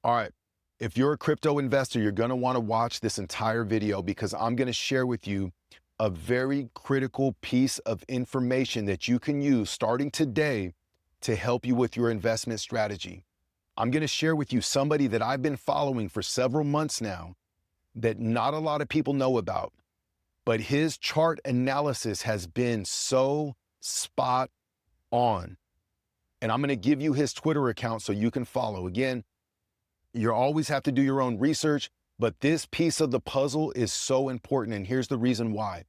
All right. If you're a crypto investor, you're going to want to watch this entire video because I'm going to share with you a very critical piece of information that you can use starting today to help you with your investment strategy. I'm going to share with you somebody that I've been following for several months now that not a lot of people know about, but his chart analysis has been so spot on. And I'm going to give you his Twitter account so you can follow. Again, you always have to do your own research, but this piece of the puzzle is so important, and here's the reason why.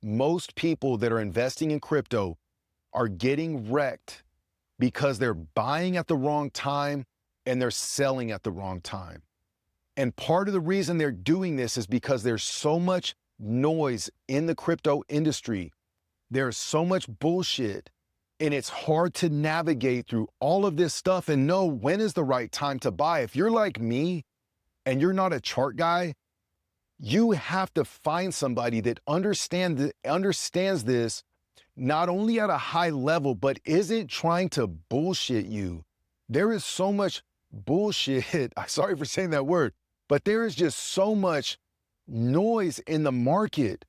Most people that are investing in crypto are getting wrecked because they're buying at the wrong time and they're selling at the wrong time. And part of the reason they're doing this is because there's so much noise in the crypto industry. There's so much bullshit, and it's hard to navigate through all of this stuff and know when is the right time to buy. If you're like me and you're not a chart guy, you have to find somebody that understands this not only at a high level, but isn't trying to bullshit you. There is so much bullshit. Sorry for saying that word, but there is just so much noise in the market.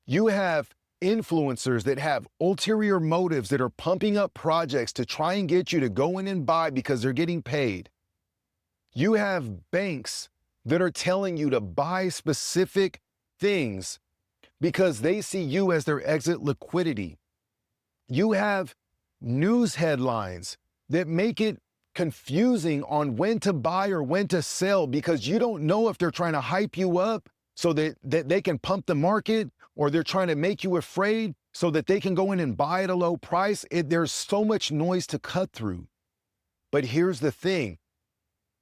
You have influencers that have ulterior motives that are pumping up projects to try and get you to go in and buy because they're getting paid. You have banks that are telling you to buy specific things because they see you as their exit liquidity. You have news headlines that make it confusing on when to buy or when to sell because you don't know if they're trying to hype you up so that they can pump the market, or they're trying to make you afraid so that they can go in and buy at a low price. There's so much noise to cut through. But here's the thing,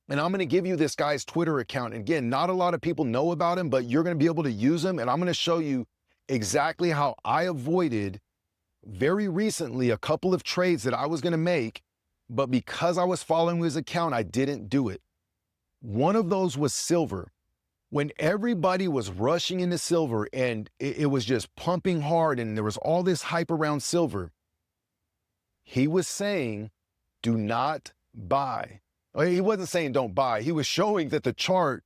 and I'm gonna give you this guy's Twitter account. And again, not a lot of people know about him, but you're gonna be able to use him. And I'm gonna show you exactly how I avoided very recently a couple of trades that I was gonna make, but because I was following his account, I didn't do it. One of those was silver. When everybody was rushing into silver and it was just pumping hard and there was all this hype around silver, he was saying, do not buy. He wasn't saying don't buy. He was showing that the chart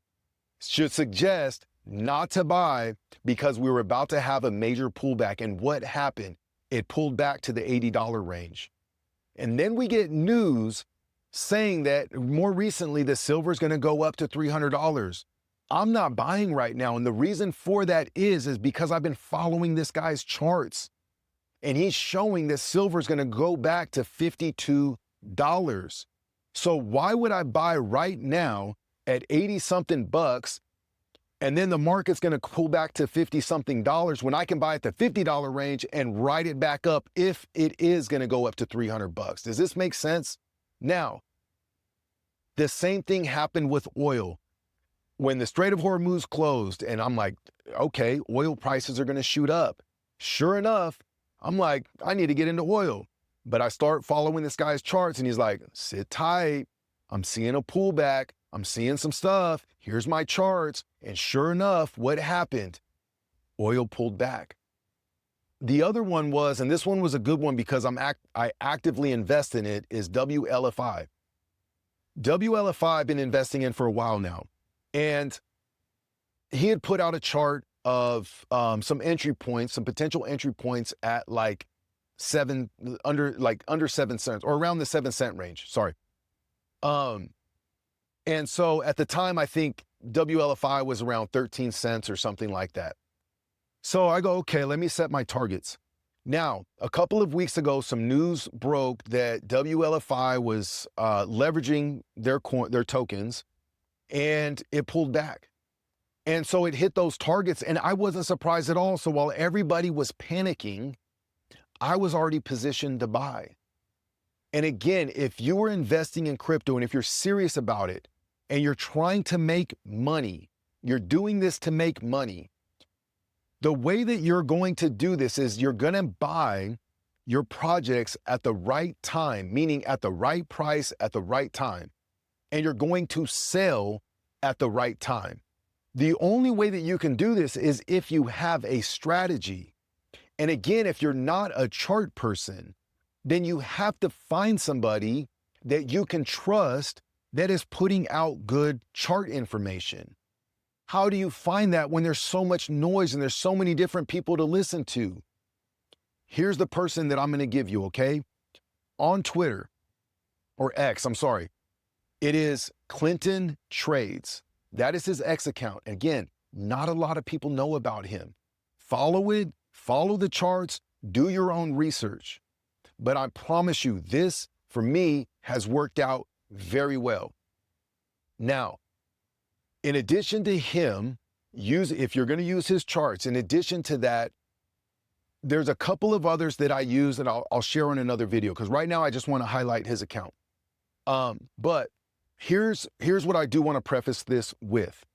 should suggest not to buy because we were about to have a major pullback. And what happened? It pulled back to the $80 range. And then we get news saying that more recently the silver is going to go up to $300. I'm not buying right now. And the reason for that is because I've been following this guy's charts, and he's showing that silver is going to go back to $52. So why would I buy right now at 80 something bucks, and then the market's going to pull back to 50 something dollars when I can buy at the $50 range and ride it back up if it is going to go up to 300 bucks? Does this make sense? Now, the same thing happened with oil. When the Strait of Hormuz closed, and I'm like, okay, oil prices are going to shoot up. Sure enough, I'm like, I need to get into oil. But I start following this guy's charts, and he's like, sit tight. I'm seeing a pullback. I'm seeing some stuff. Here's my charts. And sure enough, what happened? Oil pulled back. The other one was, and this one was a good one because I actively invest in it, is WLFI. WLFI I've been investing in for a while now. And he had put out a chart of some entry points, some potential entry points at like under 7 cents, or around the 7 cent range. Sorry. And so at the time, I think WLFI was around 13 cents or something like that. So I go, okay, let me set my targets. Now, a couple of weeks ago, some news broke that WLFI was leveraging their tokens, and it pulled back. And so it hit those targets, and I wasn't surprised at all. So while everybody was panicking, I was already positioned to buy. And again, if you are investing in crypto, and if you're serious about it, and you're trying to make money, you're doing this to make money, the way that you're going to do this is you're going to buy your projects at the right time, meaning at the right price at the right time. And you're going to sell at the right time. The only way that you can do this is if you have a strategy. And again, if you're not a chart person, then you have to find somebody that you can trust that is putting out good chart information. How do you find that when there's so much noise and there's so many different people to listen to? Here's the person that I'm going to give you, okay? On Twitter, or X, I'm sorry. It is Clinton Trades. That is his X account. Again, not a lot of people know about him. Follow it, follow the charts, do your own research. But I promise you, this, for me, has worked out very well. Now, in addition to him, if you're going to use his charts, in addition to that, there's a couple of others that I use that I'll share in another video, because right now I just want to highlight his account. But here's what I do want to preface this with.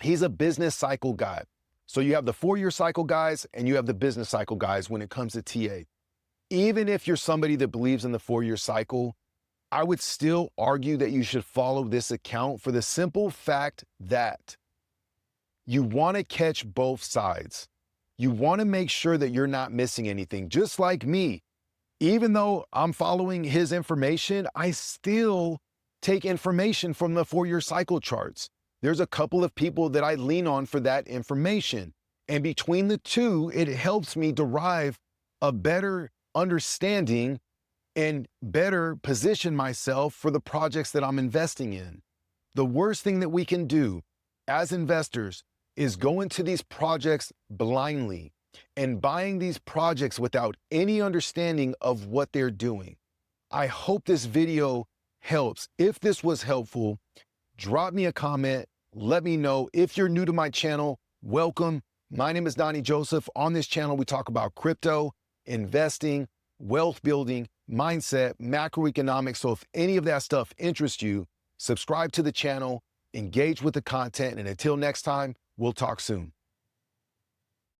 He's a business cycle guy. So you have the 4-year cycle guys and you have the business cycle guys when it comes to TA. Even if you're somebody that believes in the 4-year cycle, I would still argue that you should follow this account for the simple fact that you want to catch both sides. You want to make sure that you're not missing anything. Just like me, even though I'm following his information, I still take information from the 4-year cycle charts. There's a couple of people that I lean on for that information. And between the two, it helps me derive a better understanding and better position myself for the projects that I'm investing in. The worst thing that we can do as investors is go into these projects blindly and buying these projects without any understanding of what they're doing. I hope this video helps. If this was helpful, drop me a comment. Let me know. If you're new to my channel, welcome. My name is Donnie Joseph. On this channel, we talk about crypto, investing, wealth building, mindset, macroeconomics. So if any of that stuff interests you, subscribe to the channel, engage with the content, and until next time, we'll talk soon.